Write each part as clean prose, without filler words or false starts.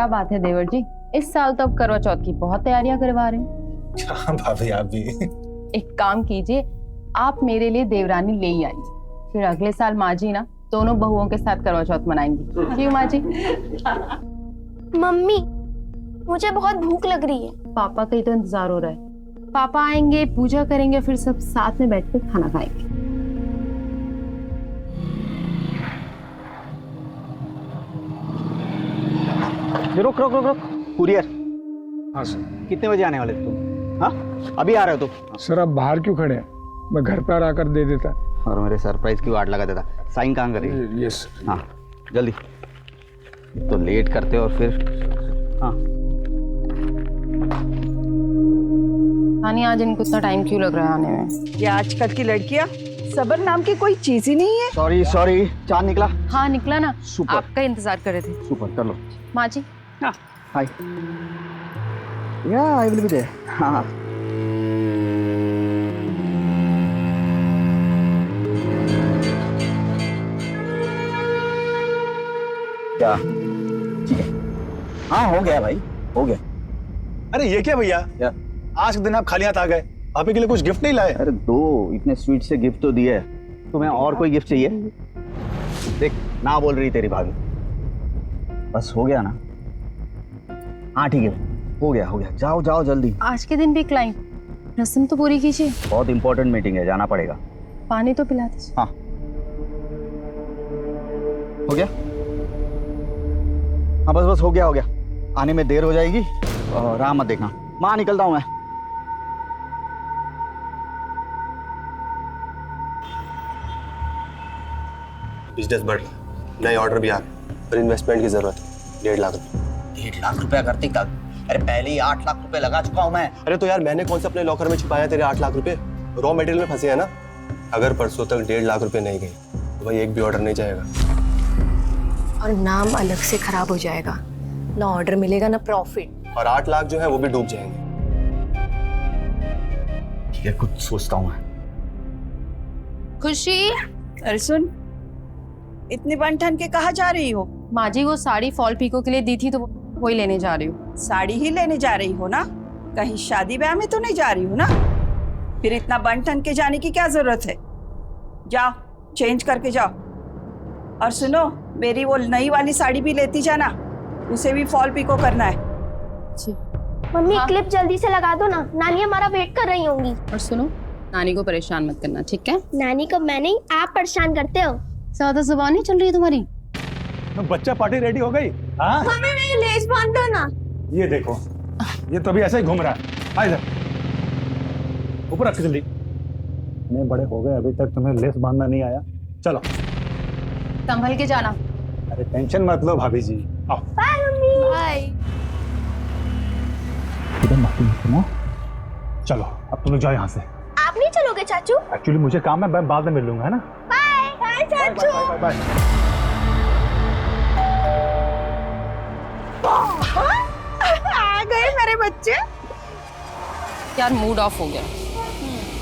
क्या बात है देवर जी, इस साल तो अब करवा चौथ की बहुत तैयारियां करवा रहे हैं। क्या भाभी आप भी। एक काम कीजिए, आप मेरे लिए देवरानी ले ही आइए, फिर अगले साल माँ जी ना दोनों बहुओं के साथ करवा चौथ मनाएंगी। क्यों माँ जी? मम्मी, मुझे बहुत भूख लग रही है। पापा का ही तो इंतजार हो रहा है। पापा आएंगे, पूजा करेंगे, फिर सब साथ में बैठ कर खाना खाएंगे। रुक रुक रुक रुक, कुरियर। हाँ सर। कितने बजे आने वाले तुम? हाँ, अभी आ रहे हो तुम? सर आप बाहर क्यों खड़े हैं? मैं घर पर आकर दे देता। और मेरे सरप्राइज की वाट लगा देता। साइन कहाँ करेंगे? यस। हाँ जल्दी, तो लेट करते और फिर। हाँ नानी, आज इनको इतना टाइम क्यों लग रहा है आने में? ये आजकल की लड़कियां सबर नाम की कोई चीज ही नहीं है। सॉरी सॉरी, चांद निकला। हाँ निकला ना, सुपर। आपका इंतजार कर रहे थे। सुपर, कर लो। माँ जी। हाँ। हाय। या आई विल बी देयर। हाँ। क्या? ठीक है। हाँ हो गया भाई, हो गया। अरे ये क्या भैया, क्या? आज के दिन आप खाली हाथ आ गए, भाभी के लिए कुछ गिफ्ट नहीं लाए? अरे दो इतने स्वीट से गिफ्ट तो दिए, तुम्हें और कोई गिफ्ट चाहिए? देख ना बोल रही तेरी भाभी। बस हो गया ना? हाँ ठीक है, हो गया हो गया, जाओ जाओ जल्दी। आज के दिन भी क्लाइंट, रस्म तो पूरी कीजिए। बहुत इंपॉर्टेंट मीटिंग है, जाना पड़ेगा। पानी तो पिला दीजिए। हाँ हो गया। हाँ बस बस हो गया हो गया, आने में देर हो जाएगी और राह मत देखना। माँ निकलता हूँ मैं। बिजनेस बढ़ रहा है, नए ऑर्डर भी आ गए, पर इन्वेस्टमेंट की जरूरत है। 1.5 लाख रुपए। 1.5 लाख रुपया करते कब? अरे पहले ही 8 लाख रुपए लगा चुका हूँ मैं। अरे तो यार मैंने कौन से अपने लॉकर में छुपाया तेरे 8 लाख रुपए? रॉ मटेरियल में फंसे हैं ना। अगर परसों तक 1.5 लाख रुपए नहीं गए तो भाई एक भी ऑर्डर नहीं जाएगा। और नाम अलग से खराब हो जाएगा, ना ऑर्डर मिलेगा ना प्रॉफिट। और 8 लाख जो है वो भी डूब जाएंगे। ठीक है, कुछ सोचता हूँ मैं। खुशी। अरे सुन, इतनी बन ठन के कहाँ जा रही हो? माँ जी वो साड़ी फॉल पीको के लिए दी थी तो वही लेने जा रही हूँ। साड़ी ही लेने जा रही हो ना? कहीं शादी ब्याह में तो नहीं जा रही हो ना? फिर इतना बन ठन के जाने की क्या जरूरत है? जाओ चेंज करके जाओ। और सुनो, मेरी वो नई वाली साड़ी भी लेती जाना, उसे भी फॉल पिको करना है। मम्मी हाँ? क्लिप जल्दी से लगा दो ना, नानी हमारा वेट कर रही होंगी। और सुनो, नानी को परेशान मत करना, ठीक है? नानी को मैं नहीं, आप परेशान करते हो। ज्यादा जुबान नहीं चल रही है तुम्हारी। बच्चा पार्टी रेडी हो गई? हाँ मम्मी मेरी लेस बांध दो ना। ये देखो, ये तो अभी ऐसे ही घूम रहा है। आ इधर, ऊपर रख जल्दी। इतने बड़े हो गए अभी तक तुम्हें लेस बांधना नहीं आया। चलो संभल के जाना। अरे टेंशन मत लो भाभी जी, आओ। Bye mummy. बाय। चलो अब तुम लोग जाओ यहाँ से। आप नहीं चलोगे चाचू? एक्चुअली मुझे काम है, मैं बाद में मिल लूंगा, है ना? बाय बाय चाचू। Bye bye. आ गए मेरे बच्चे। यार मूड ऑफ हो गया,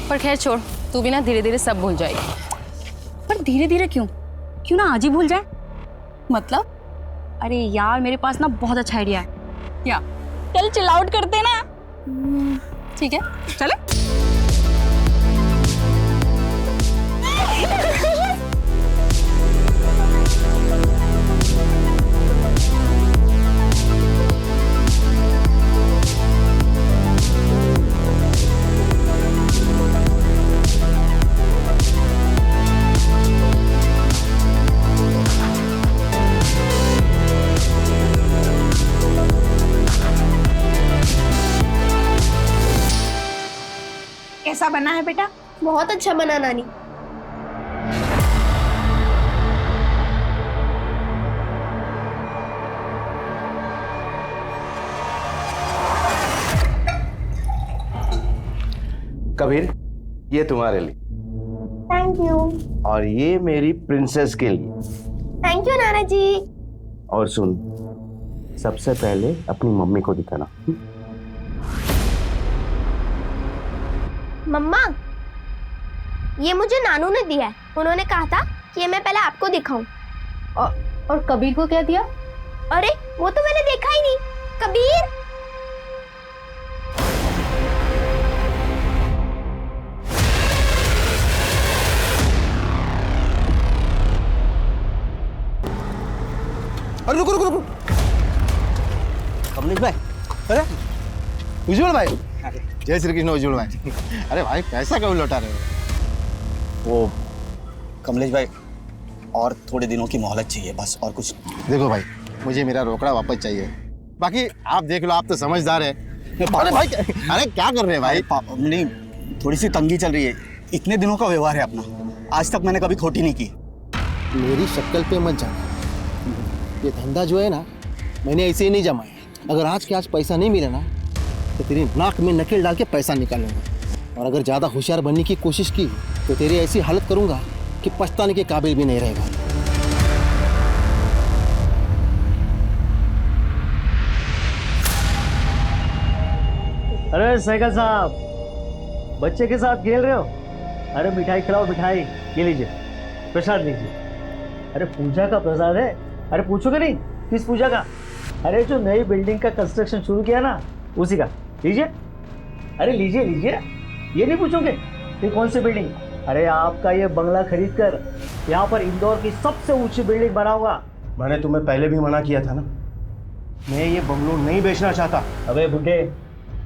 पर खैर छोड़, तू भी ना धीरे धीरे सब भूल जाएगी। पर धीरे धीरे क्यों? क्यों ना आज ही भूल जाए? मतलब? अरे यार मेरे पास ना बहुत अच्छा आइडिया है। क्या? चल चिल आउट करते हैं ना। ठीक है चले। कैसा बना है बेटा? बहुत अच्छा बना नानी। कबीर, ये तुम्हारे लिए। Thank you. और ये मेरी प्रिंसेस के लिए। थैंक यू नाना जी। और सुन, सबसे पहले अपनी मम्मी को दिखाना। मम्मा, ये मुझे नानू ने दिया है। उन्होंने कहा था कि ये मैं पहले आपको दिखाऊं। और कबीर को क्या दिया? अरे वो तो मैंने देखा ही नहीं। कबीर, अरे रुको रुको रुको। कमलेश भाई, अरे उज्जवल भाई, जय श्री कृष्ण उज्जवल भाई। अरे भाई पैसा कब लौटा रहे हो? वो कमलेश भाई, और थोड़े दिनों की मोहलत चाहिए बस, और कुछ। देखो भाई, मुझे मेरा रोकड़ा वापस चाहिए। बाकी आप देख लो, आप तो समझदार है। अरे भाई, अरे क्या कर रहे हैं भाई? नहीं, थोड़ी सी तंगी चल रही है। इतने दिनों का व्यवहार है अपना, आज तक मैंने कभी खोटी नहीं की। मेरी शक्ल पे मत जाना। ये धंधा जो है ना, मैंने ऐसे ही नहीं जमाया। अगर आज के आज पैसा नहीं मिला ना, तो तेरी नाक में नकेल डाल के पैसा निकालूंगा। और अगर ज़्यादा होशियार बनने की कोशिश की तो तेरी ऐसी हालत करूंगा कि पछताने के काबिल भी नहीं रहेगा। अरे साइकिल साहब, बच्चे के साथ खेल रहे हो? अरे मिठाई खिलाओ, मिठाई ये लीजिए, प्रसाद लीजिए। अरे पूजा का प्रसाद है। अरे पूछोगे नहीं किस पूजा का? अरे जो नई बिल्डिंग का कंस्ट्रक्शन शुरू किया ना, उसी का लीजिए। अरे लीजिए लीजिए, ये नहीं पूछोगे ये कौन सी बिल्डिंग? अरे आपका ये बंगला खरीद कर यहाँ पर इंदौर की सबसे ऊंची बिल्डिंग बनाऊंगा। मैंने तुम्हें पहले भी मना किया था ना, मैं ये बंगलो नहीं बेचना चाहता। अबे बुड्ढे,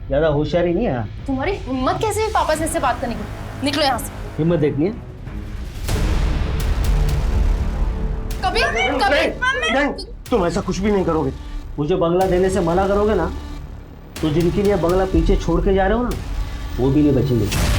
ज्यादा होशियारी नहीं है। तुम्हारी हिम्मत कैसे है पापा से ऐसे बात करने की? निकलो यहाँ से। हिम्मत देखनी है? नहीं, तुम ऐसा कुछ भी नहीं करोगे। मुझे बंगला देने से मना करोगे ना, तो जिनके लिए बंगला पीछे छोड़ के जा रहे हो ना, वो भी नहीं बचेंगे।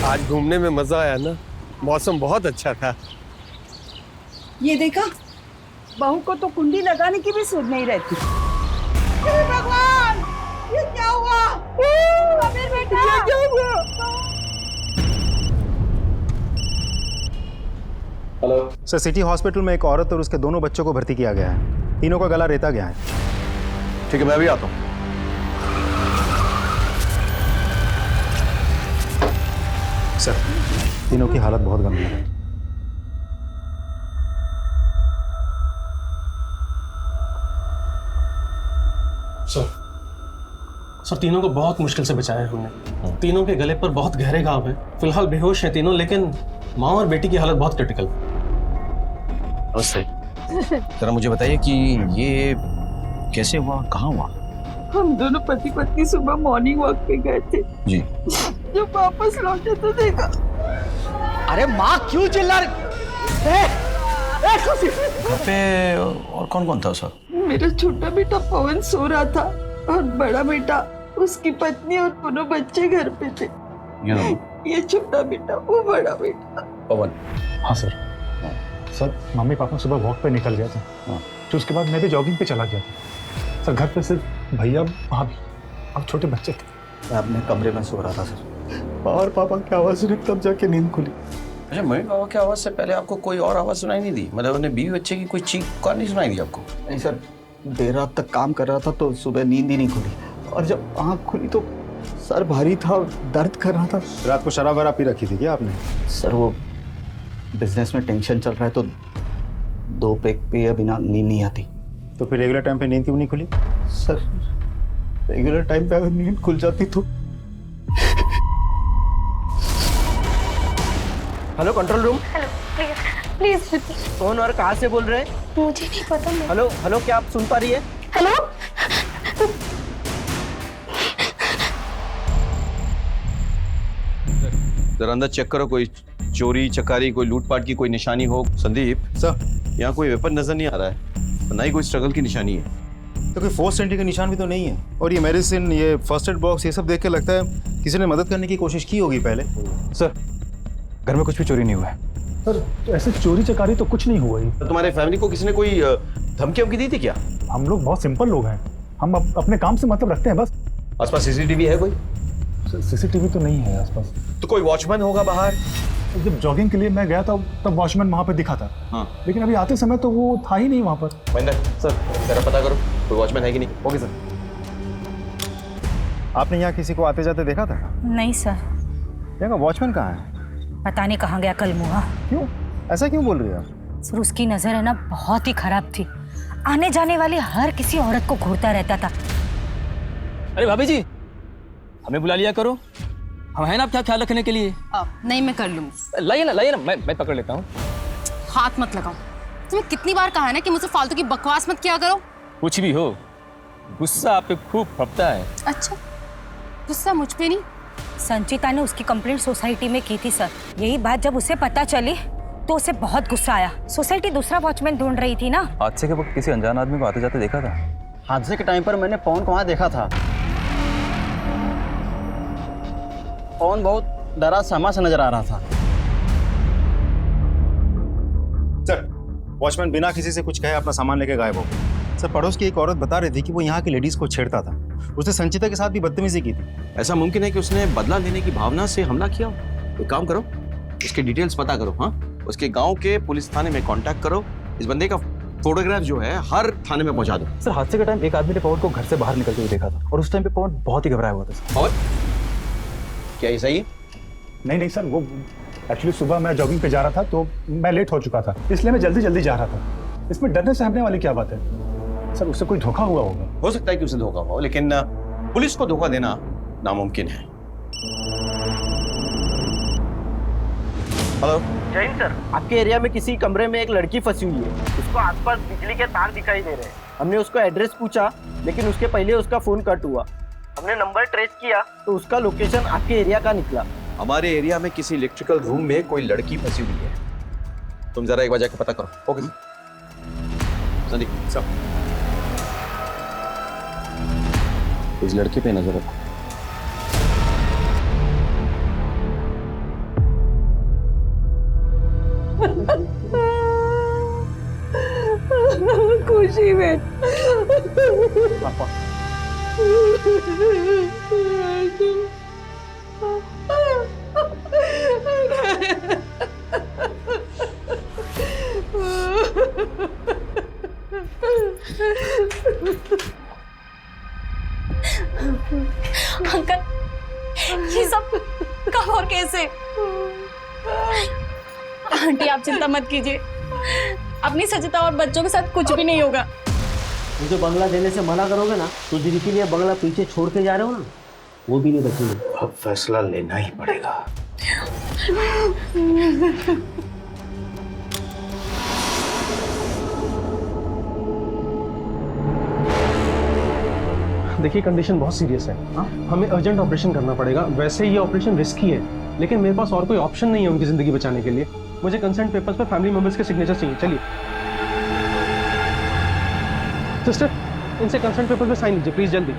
आज घूमने में मजा आया ना, मौसम बहुत अच्छा था। ये देखा, बहू को तो कुंडी लगाने की भी सुध नहीं रहती। हे भगवान, ये क्या हुआ? कबीर बेटा, ये क्या हुआ? हेलो सर, सिटी हॉस्पिटल में एक औरत और उसके दोनों बच्चों को भर्ती किया गया है। तीनों का गला रेता गया है। ठीक है, मैं भी आता हूँ। सर, तीनों की हालत बहुत गंभीर है। सर तीनों को बहुत मुश्किल से बचाया है हमने। तीनों के गले पर बहुत गहरे घाव हैं। फिलहाल बेहोश हैं तीनों, लेकिन माँ और बेटी की हालत बहुत क्रिटिकल। नमस्ते। जरा मुझे बताइए कि ये कैसे हुआ, कहाँ हुआ? हम दोनों पति पत्नी सुबह मॉर्निंग वॉक पे गए थे जी। जब वापस लौटे तो देखा। अरे माँ क्यों चिल्ला रही? घर पे और कौन कौन था सर? मेरा छोटा बेटा पवन सो रहा था और बड़ा बेटा, उसकी पत्नी और दोनों बच्चे घर पे थे। ये छोटा बेटा, वो बड़ा बेटा। पवन? हाँ सर। सर, मम्मी पापा सुबह वॉक पे निकल गया था, तो उसके बाद मैं भी जॉगिंग पे चला गया था। सर, घर पे सिर्फ भैया, भाभी और छोटे बच्चे थे। मैं अपने कमरे में सो रहा था सर। और पापा की आवाज सुनी तब जाके नींद खुली। अच्छा, मम्मी पापा की आवाज से पहले आपको कोई और आवाज सुनाई नहीं दी? मतलब उन्हें बीवी बच्चे की कोई चीख पुकार नहीं सुनाई दी आपको? नहीं सर, देर रात तक काम कर रहा था तो सुबह नींद ही नहीं खुली, और जब आँख खुली तो सर भारी था, दर्द कर रहा था। रात को शराब वराब पी रखी थी क्या आपने? सर वो बिजनेस में टेंशन चल रहा है तो 2 पैक पिए बिना नींद नहीं आती। तो फिर रेगुलर टाइम पे नींद क्यों नहीं खुली? सर रेगुलर टाइम पे अगर नींद खुल जाती तो। Hello control room. Hello, please please. कौन और कहाँ से बोल रहे हैं? मुझे नहीं पता। हेलो हेलो, क्या आप सुन पा रही है? हेलो, जरा अंदर चेक करो, कोई चोरी चकारी, कोई लूटपाट की कोई निशानी हो। संदीप सर, यहाँ कोई वेपन नजर नहीं आ रहा है, ना ही कोई स्ट्रगल की निशानी है। तो कोई फोर्स एंट्री का निशान भी तो नहीं है। और ये मेडिसिन, ये फर्स्ट एड बॉक्स, ये सब देख के लगता है किसी ने मदद करने की कोशिश की होगी पहले। सर, घर में कुछ भी चोरी नहीं हुआ है। सर, ऐसे चोरी चकारी तो कुछ नहीं हुआ ही। तो तुम्हारे फैमिली को किसी ने कोई धमकी वमकी दी थी क्या? हम लोग बहुत सिंपल लोग हैं, हम अपने काम से मतलब रखते हैं बस। आसपास सीसीटीवी है कोई? सीसीटीवी तो नहीं है आसपास। तो कोई वॉचमैन होगा बाहर, जब जॉगिंग के लिए मैं गया था तब वॉचमैन वहाँ पे दिखा था। हाँ। लेकिन अभी आते समय तो वो था ही नहीं वहाँ पर। महेंद्र सर जरा पता करो कोई वॉचमैन है कि नहीं। Okay sir. आपने यहाँ किसी को आते जाते देखा था? नहीं सर। यहाँ वॉचमैन कहाँ है? पता नहीं कहाँ गया कल मुहा। क्यों ऐसा क्यों बोल रही है आप? सर उसकी नजर है ना बहुत ही खराब थी, आने जाने वाली हर किसी औरत को घूरता रहता था। अरे भाभी जी, हमें बुला लिया करो, हम हैं ना आपका ख्याल रखने के लिए। नहीं, मैं कर लूंगी। लाइए ना, मैं पकड़ लेता हूँ। हाथ मत लगाओ। तुम्हें कितनी बार कहा है ना कि मुझसे फालतू की बकवास मत किया करो। कुछ भी हो, गुस्सा आप पे खूब फपता है। अच्छा, गुस्सा मुझ पे नहीं। संचिता ने उसकी कंप्लेंट सोसाइटी में की थी सर। यही बात जब उसे पता चली तो उसे बहुत गुस्सा आया। सोसाइटी दूसरा वॉचमैन ढूंढ रही थी ना। हादसे के वक्त किसी अनजान आदमी को आते जाते देखा था? हादसे के टाइम पर मैंने पवन को वहाँ देखा था। पवन बहुत डरा सहमा सा नजर आ रहा था। सर, वॉचमैन बिना किसी से कुछ कहे अपना सामान लेके गायब हो गया। सर, पड़ोस की एक औरत बता रही थी कि वो यहाँ की लेडीज को छेड़ता था। उसने संचिता के साथ भी बदतमीजी की थी। ऐसा मुमकिन है कि उसने बदला लेने की भावना से हमला किया हो। एक काम करो, उसके डिटेल्स पता करो। हाँ, उसके गांव के पुलिस थाने में कांटेक्ट करो। इस बंदे का फोटोग्राफ जो है हर थाने में पहुंचा दो। सर, हादसे के टाइम एक आदमी ने पवन को घर से बाहर निकलते हुए देखा था और उस टाइम पे पवन बहुत ही घबराया हुआ था सर। और क्या ये सही है? नहीं सर, वो एक्चुअली सुबह मैं जॉगिंग पे जा रहा था तो मैं लेट हो चुका था, इसलिए मैं जल्दी जा रहा था। इसमें डरने सहमने वाली क्या बात है सर? उससे कोई धोखा हुआ होगा। हो सकता है कि उसे धोखा हुआ हो, लेकिन पुलिस को धोखा देना नामुमकिन है। हेलो जैन सर, आपके एरिया में किसी कमरे में एक लड़की फंसी हुई है। उसको आसपास बिजली के तार दिखाई दे रहे हैं। हमने उसको एड्रेस पूछा, लेकिन उसके पहले उसका फोन कट हुआ। हमने नंबर ट्रेस किया तो उसका लोकेशन आपके एरिया का निकला। हमारे एरिया में किसी इलेक्ट्रिकल रूम में कोई लड़की फंसी हुई है। तुम जरा एक बार जाकर पता करो। ओके संदीप सब इस लड़के पे नजर रखो। खुशी में अंकल, ये सब कब और कैसे? आंटी आप चिंता मत कीजिए, अपनी सचिता और बच्चों के साथ कुछ भी नहीं होगा। मुझे बंगला देने से मना करोगे ना तो जिनके लिए बंगला पीछे छोड़ के जा रहे हो ना, वो भी नहीं बचेंगे। अब फैसला लेना ही पड़ेगा। देखिए कंडीशन बहुत सीरियस है। हमें अर्जेंट ऑपरेशन करना पड़ेगा। वैसे ये ऑपरेशन रिस्की है, लेकिन मेरे पास और कोई ऑप्शन नहीं है उनकी जिंदगी बचाने के लिए। मुझे कंसेंट पेपर्स पर फैमिली मेंबर्स के सिग्नेचर चाहिए। चलिए सिस्टर, इनसे कंसेंट पेपर पे साइन लीजिए प्लीज, जल्दी।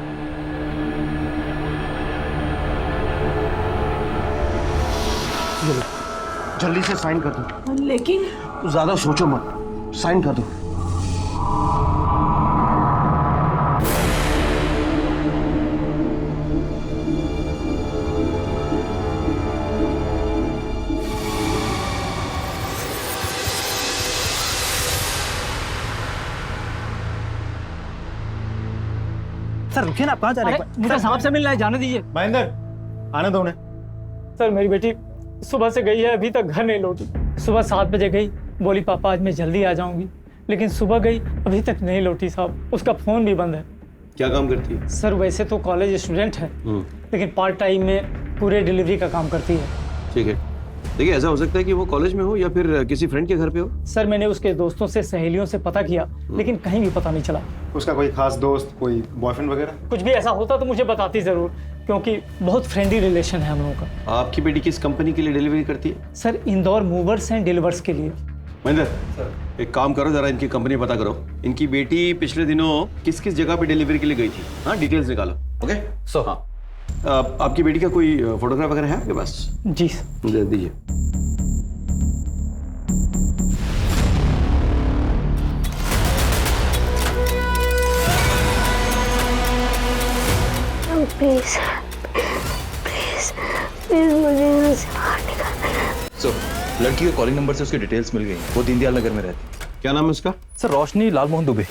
जल्दी से साइन कर दो। लेकिन ज्यादा सोचो मत, साइन कर दो। सर रुकिए ना, आप कहाँ जा रहे हैं? मुझे साहब से मिलना है, जाने दीजिए। महेंद्र, आने दो उन्हें। सर मेरी बेटी सुबह से गई है, अभी तक घर नहीं लौटी। सुबह 7 बजे गई, बोली पापा आज मैं जल्दी आ जाऊंगी, लेकिन सुबह गई अभी तक नहीं लौटी साहब। उसका फोन भी बंद है। क्या काम करती है? सर वैसे तो कॉलेज स्टूडेंट है, लेकिन पार्ट टाइम में पूरे डिलीवरी का काम करती है। ठीक है, देखिए ऐसा हो सकता है कि वो कॉलेज में हो या फिर किसी फ्रेंड के घर पे हो। सर मैंने उसके दोस्तों से, सहेलियों से पता किया, लेकिन कहीं भी पता नहीं चला। उसका कोई खास दोस्त, कोई बॉयफ्रेंड वगैरह? कुछ भी ऐसा होता तो मुझे बताती जरूर, क्योंकि बहुत फ्रेंडली रिलेशन है हम लोगों का। आपकी बेटी किस कंपनी के लिए डिलीवरी करती है? Sir Indore movers and delivers के लिए। महेंद्र, एक काम करो, जरा इनकी कंपनी पता करो। इनकी बेटी पिछले दिनों किस किस जगह पे डिलीवरी के लिए गई थी। हाँ, डिटेल्स निकालो। ओके सो हाँ, आपकी बेटी का कोई फोटोग्राफ वगैरह है आपके पास? जी मुझे दीजिए। प्लीज प्लीज प्लीज मुझे यहाँ से बाहर निकाल। सो लड़की के कॉलिंग नंबर से उसकी डिटेल्स मिल गई। वो दीनदयाल नगर में रहती है। क्या नाम है उसका? सर रोशनी लालमोहन दुबे।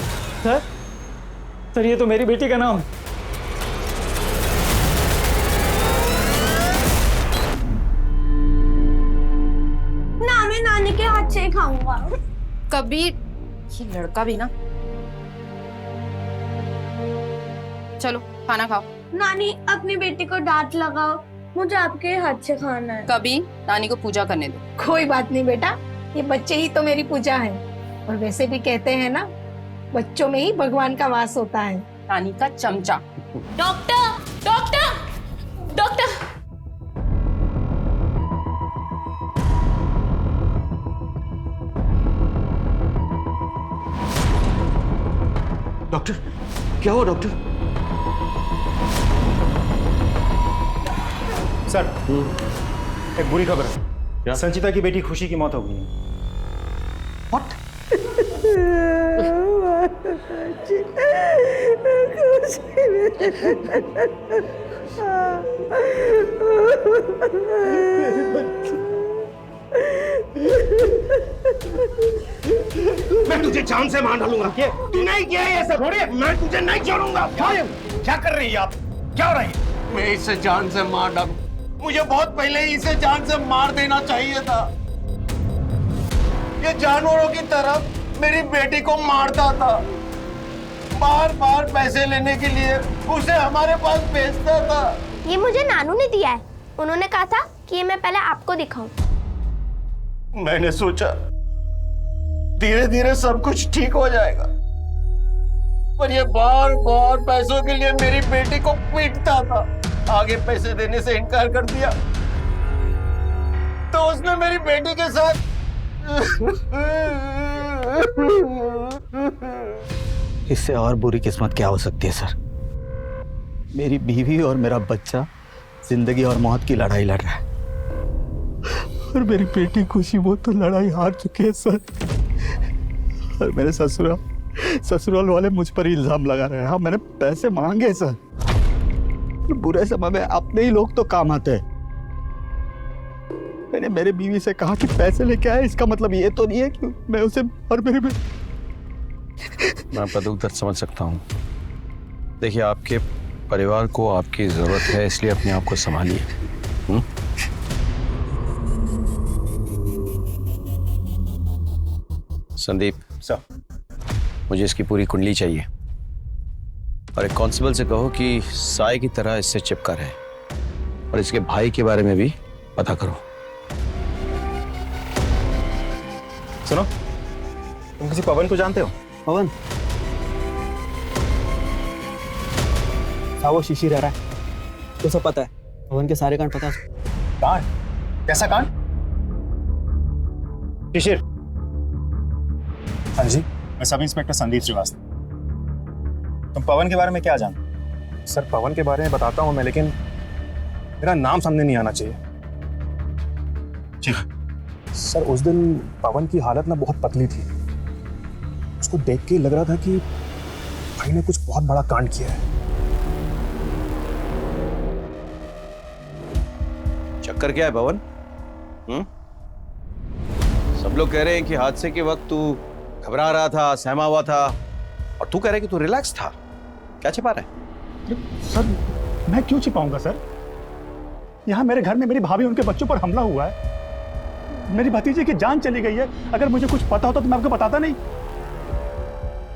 सर ये तो मेरी बेटी का नाम। ना मैं नानी के हाथ से ही खाऊंगा। कभी ये लड़का भी ना। चलो खाना खाओ। नानी अपनी बेटी को डांट लगाओ, मुझे आपके हाथ से खाना है। कभी नानी को पूजा करने दो। कोई बात नहीं बेटा, ये बच्चे ही तो मेरी पूजा है। और वैसे भी कहते हैं ना, बच्चों में ही भगवान का वास होता है। नानी का चमचा। Doctor doctor doctor. डॉक्टर क्या हुआ डॉक्टर? सर एक बुरी खबर है। संचिता की बेटी खुशी की मौत हो गई है। मैं तुझे जान से मार डालूंगा। तू नहीं किया ये सब। मैं तुझे नहीं छोड़ूंगा। क्या कर रही है आप? क्या हो रही है? मैं इसे जान से मार डालूं। मुझे बहुत पहले ही इसे जान से मार देना चाहिए था। ये जानवरों की तरह मेरी बेटी को मारता था, बार बार पैसे लेने के लिए उसे हमारे पास भेजता था। ये मुझे नानू ने दिया है। उन्होंने कहा था कि ये मैं पहले आपको दिखाऊं। मैंने सोचा धीरे धीरे सब कुछ ठीक हो जाएगा, पर ये बार बार पैसों के लिए मेरी बेटी को पीटता था। आगे पैसे देने से इनकार कर दिया तो उसने मेरी बेटी के साथ इससे और बुरी किस्मत क्या हो सकती है सर? मेरी बीवी और मेरा बच्चा जिंदगी और मौत की लड़ाई लड़ रहा है, और मेरी बेटी खुशी वो तो लड़ाई हार चुके हैं सर। और मेरे ससुराल वाले मुझ पर ही इल्जाम लगा रहे हैं। हाँ, मैंने पैसे मांगे सर। बुरे समय में अपने ही लोग तो काम आते हैं। मैंने मेरी बीवी से कहा कि पैसे लेके आए, इसका मतलब ये तो नहीं है कि मैं उसे और मेरी मैं आपका दुख दर्द समझ सकता हूँ। देखिए, आपके परिवार को आपकी जरूरत है, इसलिए अपने आप को संभालिए। संदीप सर, मुझे इसकी पूरी कुंडली चाहिए, और एक कांस्टेबल से कहो कि साए की तरह इससे चिपका रहे, और इसके भाई के बारे में भी पता करो। सुनो, तुम किसी पवन को जानते हो? पवन? हाँ, वो शिशिर रह रहा है, तो सब पता है। पवन के सारे कांड पता है। कांड? कैसा कांड? शिशिर? हाँ जी, मैं सब इंस्पेक्टर संदीप श्रीवास्तव। तुम पवन के बारे में क्या जानते? सर, पवन के बारे में बताता हूँ मैं, लेकिन मेरा नाम सामने नहीं आना चाहिए। ठीक। सर, उस दिन पवन की हालत ना बहुत पतली थी। उसको देख के लग रहा था कि भाई ने कुछ बहुत बड़ा कांड किया है। चक्कर क्या है पवन? सब लोग कह रहे हैं कि हादसे के वक्त तू घबरा रहा था, सहमा हुआ था, और तू कह रहा है कि तू रिलैक्स था। क्या छिपा रहा है? सर, मैं क्यों छिपाऊंगा सर? यहाँ मेरे घर में मेरी भाभी, उनके बच्चों पर हमला हुआ है। मेरी भतीजी की जान चली गई है। अगर मुझे कुछ पता होता तो मैं आपको बताता नहीं।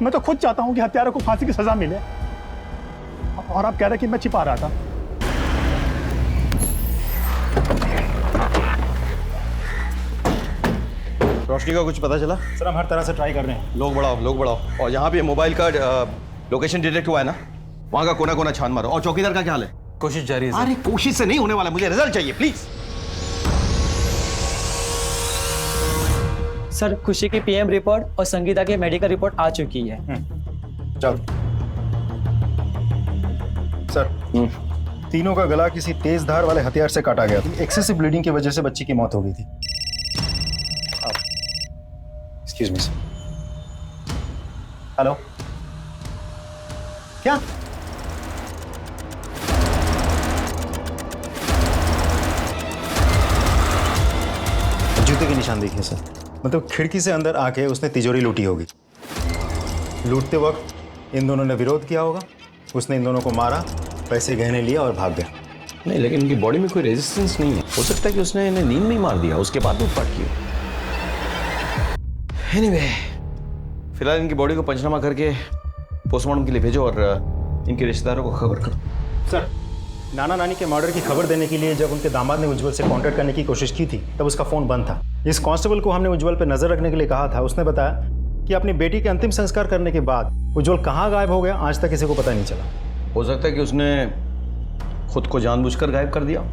मैं तो खुद चाहता हूँ कि हत्यारों को फांसी की सजा मिले, और आप कह रहे कि मैं छिपा रहा था। रोशनी का कुछ पता चला? सर, हम हर तरह से ट्राई कर रहे हैं। लोग बढ़ाओ। और यहाँ पे मोबाइल का लोकेशन डिटेक्ट हुआ है ना, वहाँ का कोना कोना छान मारो। और चौकीदार का क्या हाल है? कोशिश जारी है। अरे कोशिश से नहीं होने वाला, मुझे रिजल्ट चाहिए प्लीज। सर, खुशी की पीएम रिपोर्ट और संगीता की मेडिकल रिपोर्ट आ चुकी है। चलो सर, तीनों का गला किसी तेज धार वाले हथियार से काटा गया था। एक्सेसिव ब्लीडिंग की वजह से बच्ची की मौत हो गई थी। Excuse me sir. हेलो, क्या? अंजू, जूते के निशान देखिए सर, मतलब खिड़की से अंदर आके उसने तिजोरी लूटी होगी। लूटते वक्त इन दोनों ने विरोध किया होगा, उसने इन दोनों को मारा, पैसे गहने लिया और भाग गया। नहीं, लेकिन उनकी बॉडी में कोई रेजिस्टेंस नहीं है। हो सकता है कि उसने इन्हें नींद में ही मार दिया, उसके बाद लूटपाट की। एनीवे, फिलहाल इनकी बॉडी को पंचनामा करके पोस्टमार्टम के लिए भेजो और इनके रिश्तेदारों को खबर करो। सर, नाना नानी के मर्डर की खबर देने के लिए जब उनके दामाद ने उज्जवल से कांटेक्ट करने की कोशिश की थी तब उसका फ़ोन बंद था। इस कांस्टेबल को हमने उज्जवल पर नज़र रखने के लिए कहा था। उसने बताया कि अपनी बेटी के अंतिम संस्कार करने के बाद उज्जवल कहाँ गायब हो गया आज तक किसी को पता नहीं चला। हो सकता है कि उसने खुद को जानबूझकर गायब कर दिया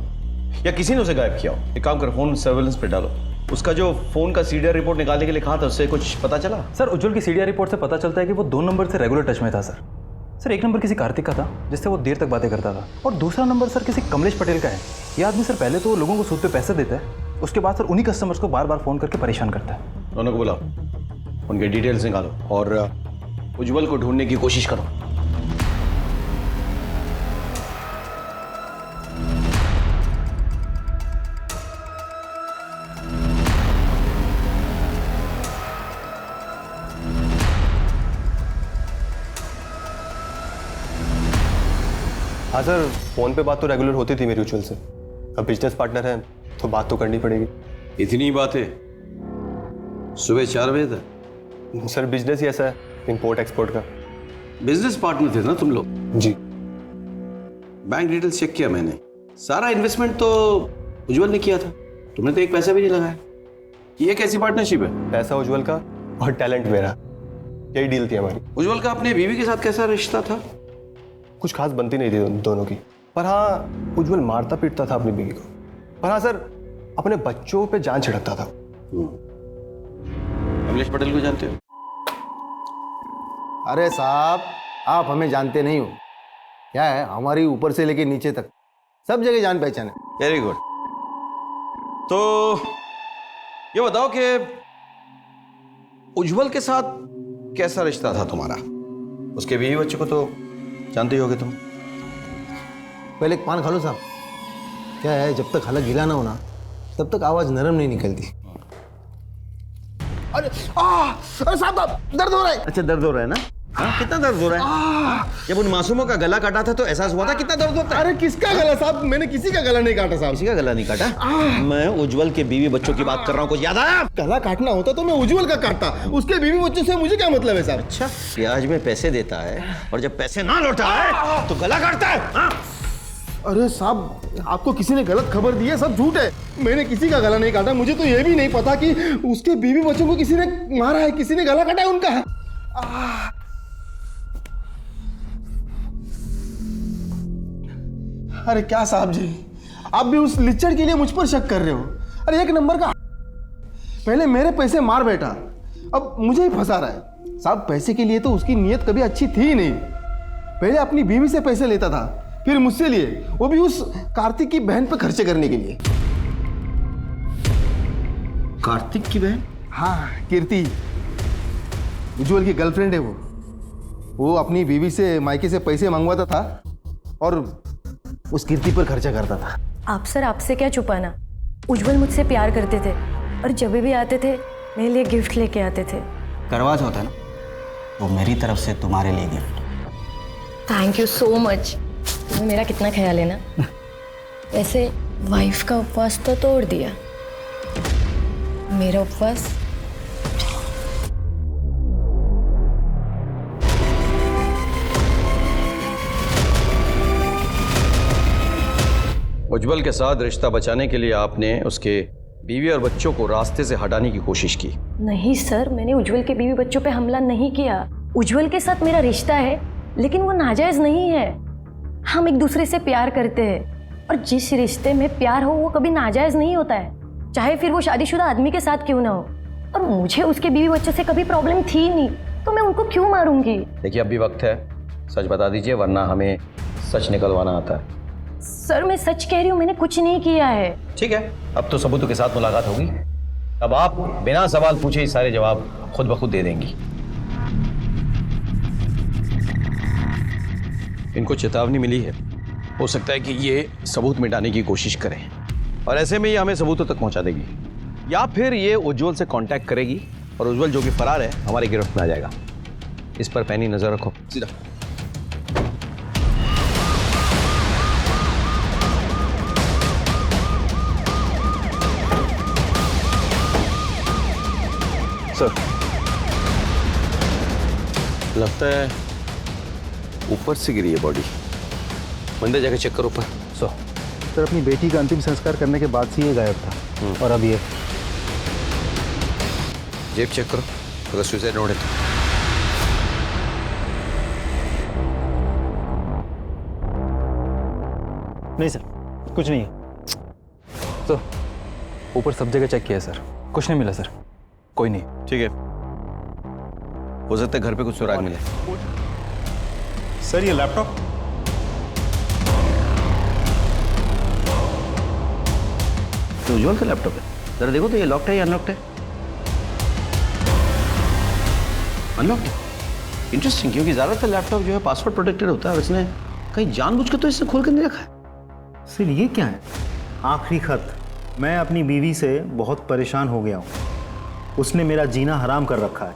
या किसी ने उसे गायब किया हो। एक काम कर, फोन सर्वेलेंस पे डालो। उसका जो फोन का सीडीआर रिपोर्ट निकालने के लिए कहा था उससे कुछ पता चला? सर, उज्जवल की सीडीआर रिपोर्ट से पता चलता है कि वो 2 नंबर से रेगुलर टच में था सर। सर, एक नंबर किसी कार्तिक का था जिससे वो देर तक बातें करता था, और दूसरा नंबर सर किसी कमलेश पटेल का है। ये आदमी सर पहले तो लोगों को सूद पे पैसे देता है, उसके बाद सर उन्हीं कस्टमर्स को बार बार फोन करके परेशान करता है। दोनों को बुलाओ, उनके डिटेल्स निकालो और उज्जवल को ढूंढने की कोशिश करो। हाँ सर, फ़ोन पे बात तो रेगुलर होती थी मेरी उज्जवल से। अब बिजनेस पार्टनर है तो बात तो करनी पड़ेगी। इतनी बात है? सुबह 4 बजे तक? सर, बिजनेस ही ऐसा है, इंपोर्ट एक्सपोर्ट का। बिजनेस पार्टनर थे ना तुम लोग? जी। बैंक डिटेल्स चेक किया मैंने, सारा इन्वेस्टमेंट तो उज्जवल ने किया था, तुमने तो एक पैसा भी नहीं लगाया। ये कैसी पार्टनरशिप है? पैसा उज्जवल का और टैलेंट मेरा, यही डील थी हमारी। उज्जवल का अपने बीवी के साथ कैसा रिश्ता था? कुछ खास बनती नहीं थी दोनों की, पर हाँ उज्जवल मारता पीटता था अपनी बीवी को। पर हाँ सर, अपने बच्चों पे जान छिड़कता था। कमलेश पटेल को जानते हो? अरे साहब, आप हमें जानते नहीं हो। क्या है, हमारी ऊपर से लेके नीचे तक सब जगह जान पहचान है। Very good. तो ये बताओ कि उज्जवल के साथ कैसा रिश्ता था तुम्हारा? उसके बीवी बच्चों को तो जानते ही होगे तुम। पहले एक पान खा लो साहब। क्या है, जब तक हलक गिला ना हो ना तब तक आवाज नरम नहीं निकलती। अरे अरे साहब, दर्द हो रहा है। अच्छा, दर्द हो रहा है ना? हाँ, कितना दर्द हो रहा है? जब उन मासूमों का गला काटा था तो एहसास हुआ था कितना दर्द होता है? अरे किसका गला साहब? मैंने किसी का गला नहीं काटा साहब। किसी का गला नहीं काटा? मैं उज्जवल के बीवी बच्चों की बात कर रहा हूँ, कुछ याद आया? गला काटना होता तो मैं उज्जवल का काटता, उसके बीवी बच्चों से मुझे क्या मतलब है साहब? अच्छा, ब्याज में पैसे देता है और जब पैसे ना लौटा है तो गला काटता है? हाँ? अरे साहब, आपको किसी ने गलत खबर दी है, सब झूठ है। मैंने किसी का गला नहीं काटा। मुझे तो ये भी नहीं पता कि उसके बीवी बच्चों को किसी ने मारा है, किसी ने गला काटा है उनका। अरे क्या साहब जी, आप भी उस लिच्चड़ के लिए मुझ पर शक कर रहे हो? अरे एक नंबर का पहले मेरे पैसे मार बैठा, अब मुझे ही फंसा रहा है। साहब, पैसे के लिए तो उसकी नीयत कभी अच्छी थी ही नहीं। पहले अपनी बीवी से पैसे लेता था, फिर मुझसे लिए, वो भी उस कार्तिक की बहन पर खर्चे करने के लिए। कार्तिक की बहन? हाँ, कीर्ति, उज्जवल की गर्लफ्रेंड है वो अपनी बीवी से मायके से पैसे मंगवाता था और उस कीर्ति पर खर्चा करता था। आप सर, आपसे क्या छुपाना, उज्जवल मुझसे प्यार करते थे और जब भी आते थे मेरे लिए गिफ्ट लेके आते थे। करवा चौथ है ना, वो मेरी तरफ से तुम्हारे लिए gift. Thank you so much. तुम्हें मेरा कितना ख्याल है ना। वैसे वाइफ का उपवास तो तोड़ दिया, मेरा उपवास उज्जवल के साथ रिश्ता बचाने के लिए आपने उसके बीवी और बच्चों को रास्ते से हटाने की कोशिश की? नहीं सर, मैंने उज्जवल के बीवी बच्चों पे हमला नहीं किया। उज्जवल के साथ मेरा रिश्ता है लेकिन वो नाजायज नहीं है। हम एक दूसरे से प्यार करते हैं और जिस रिश्ते में प्यार हो वो कभी नाजायज नहीं होता है, चाहे फिर वो शादीशुदा आदमी के साथ क्यों ना हो। और मुझे उसके बीवी बच्चों से कभी प्रॉब्लम थी नहीं, तो मैं उनको क्यों मारूंगी। देखिए, अभी वक्त है, सच बता दीजिए वरना हमें सच निकलवाना आता है। सर, मैं सच कह रही हूँ, मैंने कुछ नहीं किया है। ठीक है, अब तो सबूतों के साथ मुलाकात होगी। अब आप बिना सवाल पूछे ही सारे जवाब खुद ब खुद दे देंगी। इनको चेतावनी मिली है, हो सकता है कि ये सबूत मिटाने की कोशिश करें और ऐसे में ये हमें सबूतों तक पहुंचा देगी। या फिर ये उज्जवल से कांटेक्ट करेगी और उज्जवल जो कि फरार है हमारे गिरफ्त में आ जाएगा। इस पर पैनी नजर रखो। सीधा सर, लगता है ऊपर से गिरी है बॉडी। मंदिर जाके चेक करो ऊपर। सर अपनी बेटी का अंतिम संस्कार करने के बाद से ये गायब था और अब ये। जेब चेक करो, अगर सुसाइड नोट है तो। नहीं सर, कुछ नहीं है। तो ऊपर सब जगह चेक किया है सर, कुछ नहीं मिला सर, कोई नहीं। ठीक है, हो सकता है घर पे कुछ सुराग मिले। सर ये लैपटॉप तो उज्जवल का लैपटॉप है, जरा देखो तो ये लॉक्ड है या अनलॉक्ड है। अनलॉक्ड है, इंटरेस्टिंग, क्योंकि ज़्यादातर लैपटॉप जो है पासवर्ड प्रोटेक्टेड होता है और इसने कहीं जानबूझ के तो इससे खोल कर नहीं रखा है। सर ये क्या है? आखिरी खत। मैं अपनी बीवी से बहुत परेशान हो गया हूँ, उसने मेरा जीना हराम कर रखा है।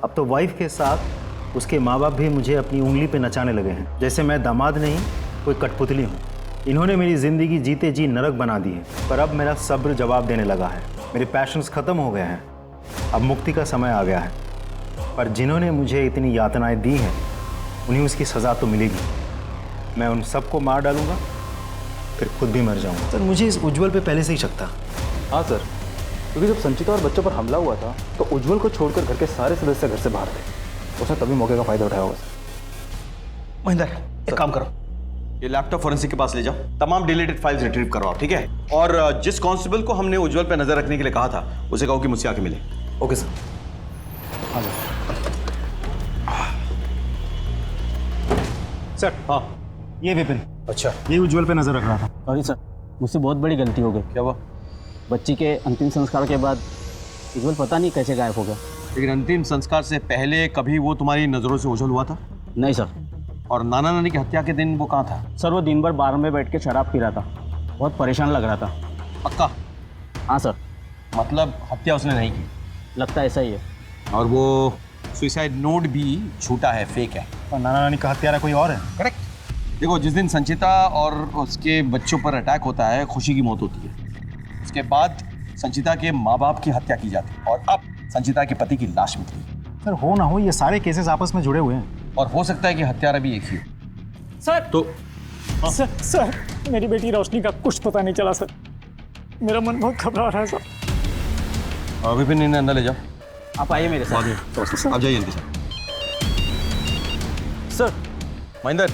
अब तो वाइफ के साथ उसके माँ बाप भी मुझे अपनी उंगली पे नचाने लगे हैं, जैसे मैं दामाद नहीं कोई कठपुतली हूँ। इन्होंने मेरी ज़िंदगी जीते जी नरक बना दी है, पर अब मेरा सब्र जवाब देने लगा है। मेरे पैशंस ख़त्म हो गए हैं, अब मुक्ति का समय आ गया है। पर जिन्होंने मुझे इतनी यातनाएं दी हैं उन्हें उसकी सज़ा तो मिलेगी। मैं उन सबको मार डालूंगा, फिर खुद भी मर जाऊंगा। सर मुझे इस उज्जवल पे पहले से ही शक था। हाँ सर, क्योंकि जब संचिता और बच्चों पर हमला हुआ था तो उज्जवल को छोड़कर घर के सारे सदस्य घर से बाहर थे। उसने तभी मौके का फायदा उठाया होगा सर। महेंद्र, एक काम करो, ये लैपटॉप फोरेंसिक के पास ले जाओ, तमाम डिलीटेड फाइल्स रिट्रीव करो आप, ठीक है? और जिस कांस्टेबल को हमने उज्जवल पे नजर रखने के लिए कहा था उसे कहो कि मुझसे आके मिले। Okay sir. हाँ सर। हाँ, ये विपिन। अच्छा, ये उज्जवल पे नजर रख रहा था। सॉरी सर, मुझसे बहुत बड़ी गलती हो गई। क्या हुआ? बच्ची के अंतिम संस्कार के बाद उज्जवल पता नहीं कैसे गायब हो गया। लेकिन अंतिम संस्कार से पहले कभी वो तुम्हारी नजरों से ओझल हुआ था? नहीं सर। और नाना नानी की हत्या के दिन वो कहाँ था? सर वो दिन भर बार में बैठ के शराब पी रहा था, बहुत परेशान लग रहा था। पक्का? हाँ सर। मतलब हत्या उसने नहीं की? लगता है ऐसा ही है। और वो सुसाइड नोट भी झूठा है, फेक है। और नाना नानी का हत्यारा कोई और है? करेक्ट। देखो, जिस दिन संचिता और उसके बच्चों पर अटैक होता है खुशी की मौत होती है, उसके बाद संचिता के माँ बाप की हत्या की जाती है और अब संचिता के पति की लाश मिलती है। सर हो ना हो ये सारे केसेस आपस में जुड़े हुए हैं और हो सकता है कि हत्यारा भी एक ही हो। सर तो सर मेरी बेटी रोशनी का कुछ पता नहीं चला सर, मेरा मन बहुत घबरा रहा है सर। विपिन, इन्हें अंदर ले जाओ। आप आइए मेरे साथ। आप जाइए इनके साथ। सर। महेंद्र,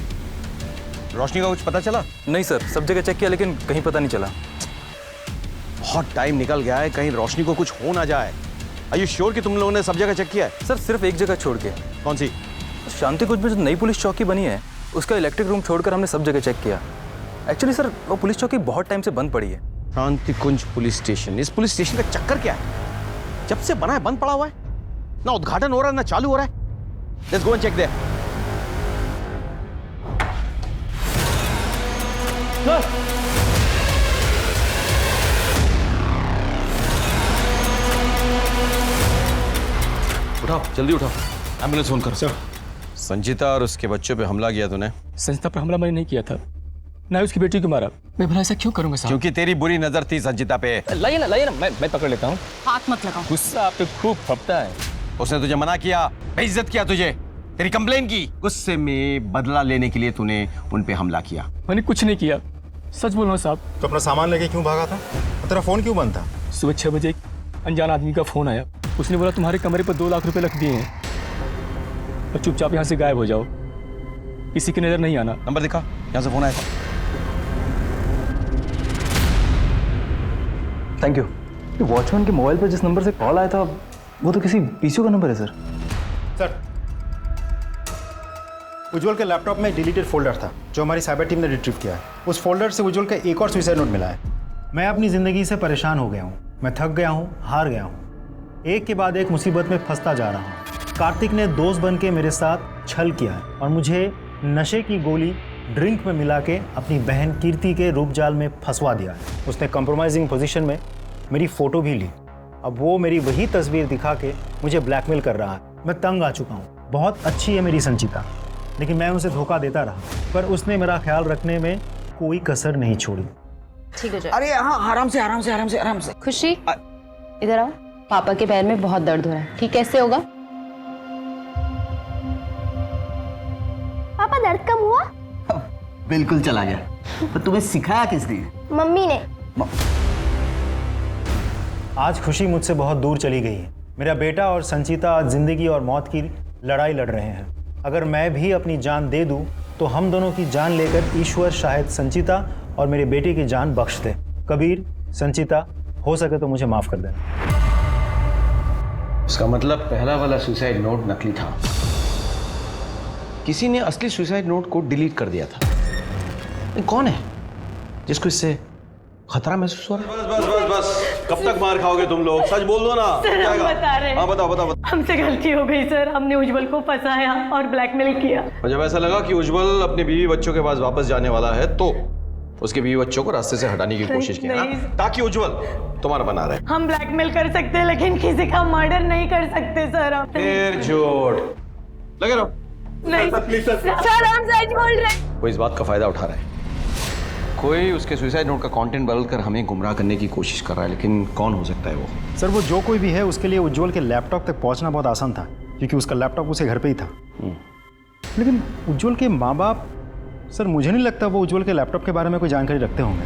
रोशनी का कुछ पता चला? नहीं सर, सब जगह चेक किया लेकिन कहीं पता नहीं चला। बहुत टाइम निकल गया है, कहीं रोशनी को कुछ हो ना जाए। आर यू श्योर कि तुम लोगों ने सब जगह चेक किया है? सर सिर्फ एक जगह छोड़ के। कौन सी? शांति कुंज में जो नई पुलिस चौकी बनी है उसका इलेक्ट्रिक रूम छोड़कर हमने सब जगह चेक किया। एक्चुअली सर वो पुलिस चौकी बहुत टाइम से बंद पड़ी है। शांति कुंज पुलिस स्टेशन, इस पुलिस स्टेशन का चक्कर क्या है? जब से बना है बंद पड़ा हुआ है, ना उद्घाटन हो रहा है ना चालू हो रहा है। Let's go and check there. उठाओ, जल्दी उठाओ, एम्बुलेंस फोन करो। सर, संचिता और उसके बच्चों पे हमला किया तूने? संचिता पर हमला मैंने नहीं किया था, ना उसकी बेटी को मारा। मैं भला ऐसा क्यों करूंगा साहब? क्योंकि तेरी बुरी नजर थी संचिता पे। लाइए ना, मैं पकड़ लेता हूँ। हाथ मत लगाओ। गुस्सा आप पे खूब फपता है। उसने तुझे मना किया, बेइज्जत किया तुझे, तेरी कंप्लेन की। गुस्से में बदला लेने के लिए तूने उन पे हमला किया। मैंने कुछ नहीं किया, सच बोल रहा हूँ साहब। तो अपना सामान लेके क्यों भागा था? तेरा फोन क्यों बंद था? सुबह 6 बजे एक अनजान आदमी का फोन आया, उसने बोला तुम्हारे कमरे पर 2 लाख रुपए रख दिए हैं और चुपचाप यहाँ से गायब हो जाओ, किसी की नजर नहीं आना। नंबर दिखा, यहाँ से फोन आया था। Thank you. वॉचमैन के मोबाइल पर जिस नंबर से कॉल आया था वो तो किसी पीसीओ का नंबर है सर। सर, उज्जवल के लैपटॉप में डिलीटेड फोल्डर था जो हमारी साइबर टीम ने रिट्रीव किया है। उस फोल्डर से उज्जवल का एक और सुसाइड नोट मिला है। मैं अपनी ज़िंदगी से परेशान हो गया हूँ, मैं थक गया हूँ, हार गया हूँ, एक के बाद एक मुसीबत में फंसता जा रहा हूँ। कार्तिक ने दोस्त बन के मेरे साथ छल किया है और मुझे नशे की गोली ड्रिंक में मिला के अपनी बहन कीर्ति के रूप जाल में फंसवा दिया है। उसने कंप्रोमाइजिंग पोजीशन में मेरी फ़ोटो भी ली। अब वो मेरी वही तस्वीर दिखा के मुझे ब्लैकमेल कर रहा है। मैं तंग आ चुका हूँ। बहुत अच्छी है मेरी संचिता, लेकिन मैं उसे धोखा देता रहा, पर उसने मेरा ख्याल रखने में कोई कसर नहीं छोड़ी। ठीक हो जाए। अरे हाँ, आराम से आराम से आराम से आराम से। खुशी इधर आओ। पापा के पैर में बहुत दर्द हो रहा है। ठीक कैसे होगा? पापा दर्द कम हुआ? बिल्कुल चला गया। तो तुम्हें सिखाया किसने? मम्मी ने। आज खुशी मुझसे बहुत दूर चली गई है। मेरा बेटा और संचिता आज जिंदगी और मौत की लड़ाई लड़ रहे हैं। अगर मैं भी अपनी जान दे दूं तो हम दोनों की जान लेकर ईश्वर शायद संचिता और मेरे बेटे की जान बख्श दे। कबीर, संचिता, हो सके तो मुझे माफ कर देना। इसका मतलब पहला वाला सुसाइड नोट नकली था। किसी ने असली सुसाइड नोट को डिलीट कर दिया था। ये कौन है जिसको इससे खतरा महसूस हो रहा है? बस बस बस बस, कब तक मार खाओगे तुम लोग? सच बोल दो ना। सर, हम बता रहे हैं। हाँ बताओ बताओ बताओ। हमसे गलती हो गई सर, हमने उज्जवल को फंसाया और ब्लैकमेल किया। और जब ऐसा लगा कि उज्जवल अपने बीवी बच्चों के पास वापस जाने वाला है तो उसके बीवी बच्चों को रास्ते से हटाने की कोशिश की ना, ताकि उज्जवल तुम्हारा बना रहे। हम ब्लैकमेल कर सकते हैं लेकिन किसी का मर्डर नहीं कर सकते सर। हम फिर झूठ लगे रहो। नहीं सर, हम सच बोल रहे हैं। कोई इस बात का फायदा उठा रहा है। कोई उसके सुसाइड नोट का कंटेंट बदलकर हमें गुमराह करने की कोशिश कर रहा है, लेकिन कौन हो सकता है वो? सर, वो जो कोई भी है उसके लिए उज्जवल के लैपटॉप तक पहुंचना बहुत आसान था, क्योंकि उसका लैपटॉप उसे घर पे ही था। लेकिन उज्जवल के माँ बाप, सर मुझे नहीं लगता वो उज्जवल के लैपटॉप के बारे में कोई जानकारी रखते होंगे।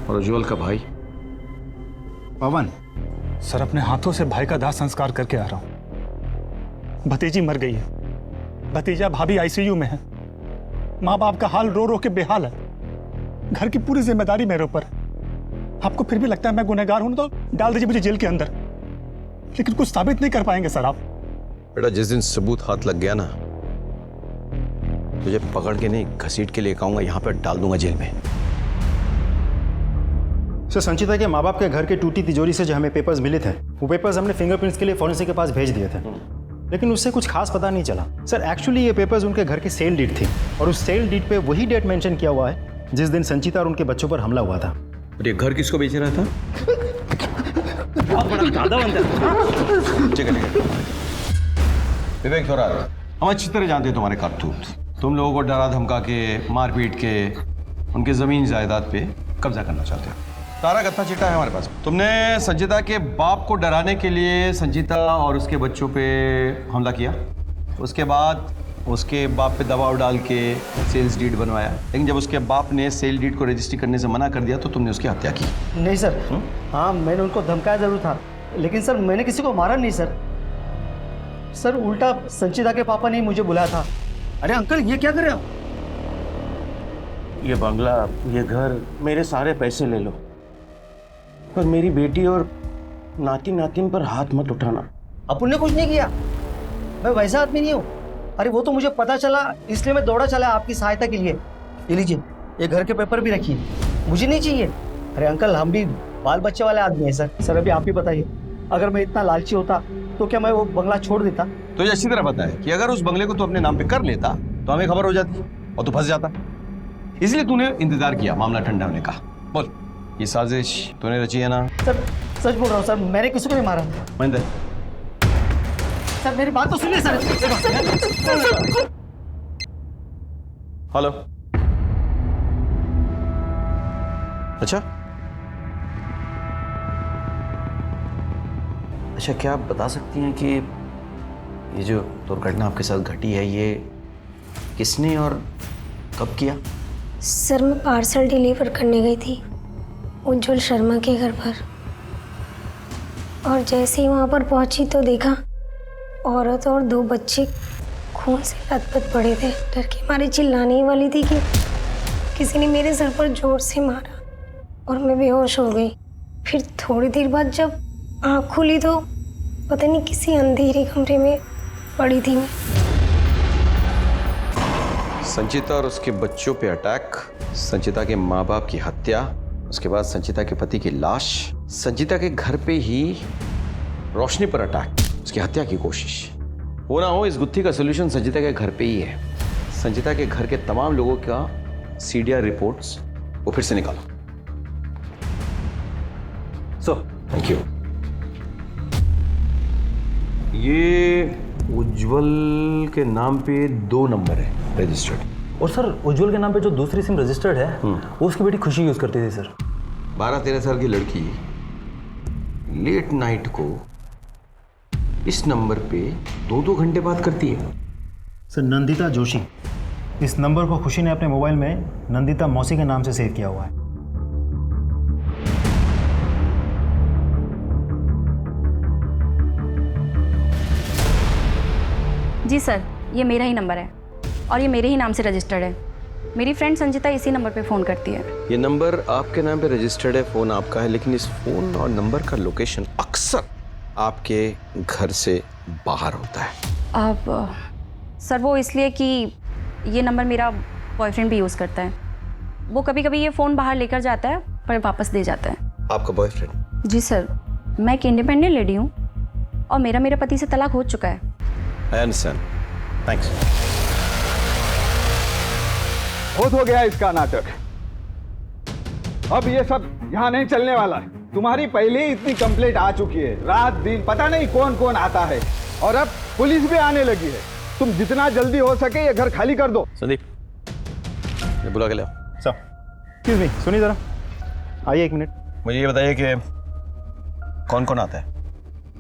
और उज्जवल का भाई पवन? सर, अपने हाथों से भाई का दाह संस्कार करके आ रहा हूँ। भतीजी मर गई है, भतीजा भाभी आईसीयू में है, माँ बाप का हाल रो रो के बेहाल है, घर की पूरी जिम्मेदारी मेरे ऊपर। आपको फिर भी लगता है मैं गुनहगार हूं तो डाल दीजिए मुझे जेल के अंदर, लेकिन कुछ साबित नहीं कर पाएंगे सर आप। बेटा, जिस दिन सबूत हाथ लग गया ना, तुझे पकड़ के नहीं घसीट के लेकर आऊंगा, यहाँ पर डाल दूंगा जेल में। सर, संचिता के माँ बाप के घर के टूटी तिजोरी से जो हमें पेपर्स मिले थे, वो पेपर्स हमने फिंगरप्रिंट्स के लिए फॉरेंसिक के पास भेज दिए थे, लेकिन उससे कुछ खास पता नहीं चला। सर, एक्चुअली ये पेपर्स उनके घर की सेल डीड थी, और उस सेल डीड पे वही डेट मेंशन किया हुआ है जिस दिन संचिता और उनके बच्चों पर हमला हुआ था। और ये घर किसको बेच रहा था? विवेक थोड़ा, हम अच्छी तरह जानते हैं तुम्हारे करतूत। तुम लोगों को डरा धमका के, मारपीट के उनके जमीन जायदाद पे कब्जा करना चाहते हो। सारा गत्था चिट्ठा है हमारे पास। तुमने संचिता के बाप को डराने के लिए संचिता और उसके बच्चों पे हमला किया, उसके बाद उसके बाप पे दबाव डाल के सेल्स डीड बनवाया, लेकिन जब उसके बाप ने सेल डीड को रजिस्ट्री करने से मना कर दिया तो तुमने उसकी हत्या की। नहीं सर, हाँ मैंने उनको धमकाया जरूर था, लेकिन सर मैंने किसी को मारा नहीं सर। सर उल्टा संचिता के पापा ने मुझे बुलाया था। अरे अंकल, ये क्या कर रहे हो? ये बंगला, ये घर, मेरे सारे पैसे ले लो, पर मेरी बेटी और नाती नातिन पर हाथ मत उठाना। अपुन ने कुछ नहीं किया, मैं वैसा आदमी नहीं हूँ। अरे वो तो मुझे पता चला, इसलिए मैं दौड़ा चला आपकी सहायता के लिए। ये लीजिए, ये घर के पेपर भी रखिए, मुझे नहीं चाहिए। अरे अंकल, हम भी बाल बच्चे वाले आदमी हैं सर। सर अभी आप ही बताइए, अगर मैं इतना लालची होता तो क्या मैं वो बंगला छोड़ देता? तो ये अच्छी तरह पता है कि अगर उस बंगले को तू अपने नाम पे कर लेता तो हमें खबर हो जाती और तू फंस जाता। इसलिए तूने इंतजार किया मामला ठंडा होने का। बोल, ये साजिश तूने रची है ना? सर सच बोल रहा हूँ सर, मैंने किसी को नहीं मारा। महेंद्र, सर मेरी बात तो सुनिए सर। हेलो। अच्छा अच्छा, क्या आप बता सकती हैं कि ये जो दुर्घटना आपके साथ घटी है ये किसने और कब किया? सर मैं पार्सल डिलीवर करने गई थी उज्जवल शर्मा के घर पर, और जैसे ही वहाँ पर पहुँची तो देखा औरत और 2 बच्चे खून से लथपथ पड़े थे। डर के मारे चिल्लाने ही वाली थी कि किसी ने मेरे सर पर जोर से मारा और मैं बेहोश हो गई। फिर थोड़ी देर बाद जब आँख खुली तो पता नहीं किसी अंधेरे कमरे में पड़ी थी मैं। संचिता और उसके बच्चों पे अटैक, संचिता के माँ बाप की हत्या, उसके बाद संचिता के पति की लाश, संचिता के घर पे ही रोशनी पर अटैक, उसकी हत्या की कोशिश। वो ना हो, इस गुत्थी का सलूशन संचिता के घर पे ही है। संचिता के घर के तमाम लोगों का CDR रिपोर्ट्स वो फिर से निकालो। So thank you. ये उज्जवल के नाम पे 2 नंबर है रजिस्टर्ड। और सर उज्जवल के नाम पे जो दूसरी सिम रजिस्टर्ड है वो उसकी बेटी खुशी यूज करती थी सर। 12-13 साल की लड़की लेट नाइट को इस नंबर पे 2-2 घंटे बात करती है। सर नंदिता जोशी, इस नंबर को खुशी ने अपने मोबाइल में नंदिता मौसी के नाम से सेव किया हुआ है। जी सर, ये मेरा ही नंबर है और ये मेरे ही नाम से रजिस्टर्ड है। मेरी फ्रेंड संजिता इसी नंबर पे फ़ोन करती है। ये नंबर आपके नाम पे रजिस्टर्ड है, फ़ोन आपका है, लेकिन इस फ़ोन और नंबर का लोकेशन अक्सर आपके घर से बाहर होता है। अब सर वो इसलिए कि ये नंबर मेरा बॉयफ्रेंड भी यूज़ करता है। वो कभी कभी ये फ़ोन बाहर लेकर जाता है पर वापस दे जाता है। आपका बॉयफ्रेंड? जी सर, मैं एक इंडिपेंडेंट लेडी हूँ और मेरे पति से तलाक हो चुका है। I understand, thanks. बहुत हो गया इसका नाटक, अब ये सब यहाँ नहीं चलने वाला है। तुम्हारी पहले ही इतनी कंप्लेंट आ चुकी है, रात दिन पता नहीं कौन कौन आता है, और अब पुलिस भी आने लगी है। तुम जितना जल्दी हो सके ये घर खाली कर दो। संदीप, ये बुला के ले आओ। सर एक्सक्यूज मी, सुनिए ज़रा, आइए 1 मिनट। मुझे ये बताइए कि कौन कौन आता है?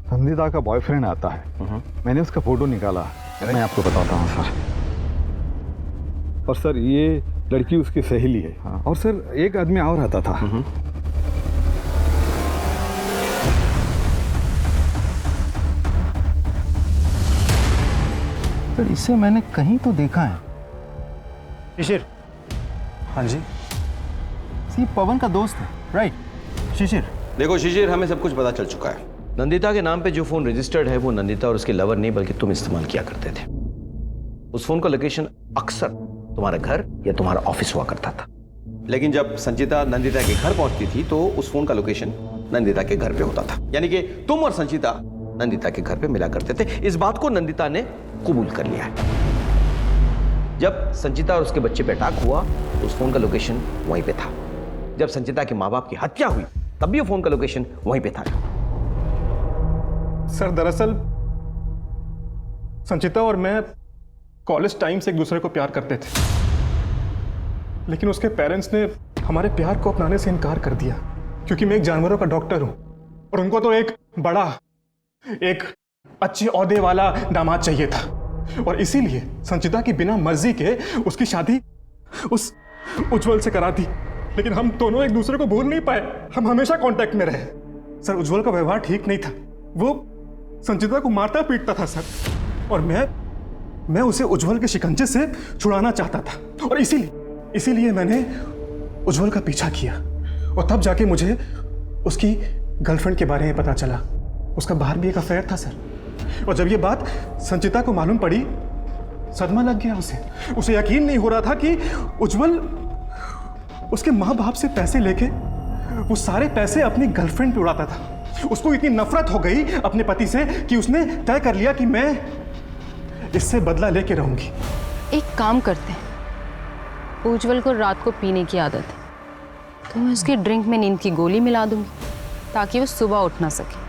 नंदिता का बॉयफ्रेंड आता है, मैंने उसका फोटो निकाला, मैं आपको बताता हूँ सर। और सर ये लड़की उसकी सहेली है। हाँ। और सर एक आदमी और आता था। सर इसे मैंने कहीं तो देखा है। शिशिर। हाँ जी। सी पवन का दोस्त है, राइट? शिशिर। देखो शिशिर, हमें सब कुछ पता चल चुका है। नंदिता के नाम पे जो फोन रजिस्टर्ड है वो नंदिता और उसके लवर नहीं बल्कि तुम इस्तेमाल किया करते थे। उस फोन का लोकेशन अक्सर तुम्हारा घर या तुम्हारा ऑफिस हुआ करता था, लेकिन जब संचिता नंदिता के घर पहुंचती थी तो उस फोन का लोकेशन नंदिता के घर पे होता था। यानी कि तुम और संचिता नंदिता के घर पे मिला करते थे। इस बात को नंदिता ने कबूल कर लिया है। जब संचिता और उसके बच्चे पे अटैक हुआ तो उस फोन का लोकेशन वहीं पे था। जब संचिता के माँ बाप की हत्या हुई तब भी वो फोन का लोकेशन वहीं पे था। सर दरअसल संचिता और मैं कॉलेज टाइम से एक दूसरे को प्यार करते थे, लेकिन उसके पेरेंट्स ने हमारे प्यार को अपनाने से इनकार कर दिया, क्योंकि मैं एक जानवरों का डॉक्टर हूं और उनको तो एक बड़ा, एक अच्छे ओहदे वाला दामाद चाहिए था। और इसीलिए संचिता की बिना मर्जी के उसकी शादी उस उज्जवल से करा दी। लेकिन हम दोनों एक दूसरे को भूल नहीं पाए, हम हमेशा कांटेक्ट में रहे। सर उज्जवल का व्यवहार ठीक नहीं था, वो संचिता को मारता पीटता था सर, और मैं उसे उज्जवल के शिकंजे से छुड़ाना चाहता था। और इसीलिए मैंने उज्जवल का पीछा किया, और तब जाके मुझे उसकी गर्लफ्रेंड के बारे में पता चला। उसका बाहर भी एक अफेयर था सर, और जब ये बात संचिता को मालूम पड़ी, सदमा लग गया उसे यकीन नहीं हो रहा था कि उज्जवल उसके माँ बाप से पैसे लेके वो सारे पैसे अपनी गर्लफ्रेंड पे उड़ाता था। उसको इतनी नफरत हो गई अपने पति से कि उसने तय कर लिया कि मैं इससे बदला लेके रहूंगी। एक काम करते हैं, उज्जवल को रात को पीने की आदत है तो मैं उसकी ड्रिंक में नींद की गोली मिला दूंगी ताकि वो सुबह उठ ना सके।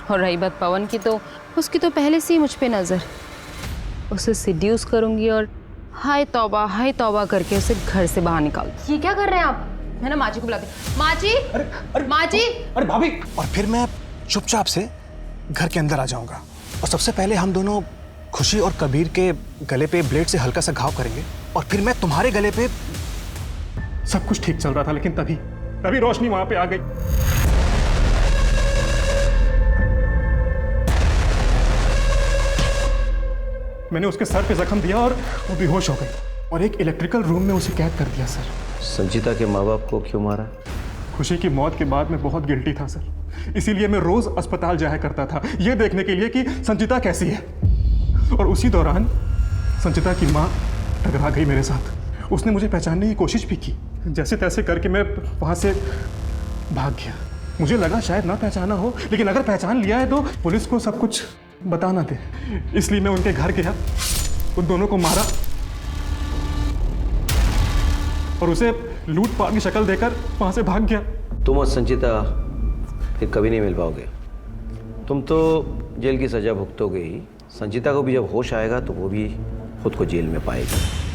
और रही बात पवन की, तो उसकी तो पहले से ही मुझ पे नजर, उसे सिड्यूस करूंगी और हाय तौबा करके उसे घर से बाहर निकाल। ये क्या कर रहे हैं आप? मैं ना माँ जी को बुलाती। माँ जी, माँ जी। अरे भाभी। और फिर मैं चुपचाप से घर के अंदर आ जाऊंगा और सबसे पहले हम दोनों खुशी और कबीर के गले पे ब्लेड से हल्का सा घाव करेंगे, और फिर मैं तुम्हारे गले पे। सब कुछ ठीक चल रहा था, लेकिन तभी रोशनी वहां पे आ गई। मैंने उसके सर पे जख्म दिया और वो बेहोश हो गई, और एक इलेक्ट्रिकल रूम में उसे कैद कर दिया सर। संचिता के माँ बाप को क्यों मारा? खुशी की मौत के बाद मैं बहुत गिल्टी था सर, इसीलिए मैं रोज अस्पताल जाया करता था ये देखने के लिए कि संचिता कैसी है। और उसी दौरान संचिता की माँ टकरा गई मेरे साथ। उसने मुझे पहचानने की कोशिश भी की, जैसे तैसे करके मैं वहाँ से भाग गया। मुझे लगा शायद ना पहचाना हो, लेकिन अगर पहचान लिया है तो पुलिस को सब कुछ बताना दे, इसलिए मैं उनके घर गया, उन दोनों को मारा और उसे लूटपाट की शक्ल देकर वहां से भाग गया। तुम और संचिता फिर कभी नहीं मिल पाओगे। तुम तो जेल की सज़ा भुगतोगे ही, संचिता को भी जब होश आएगा तो वो भी खुद को जेल में पाएगी।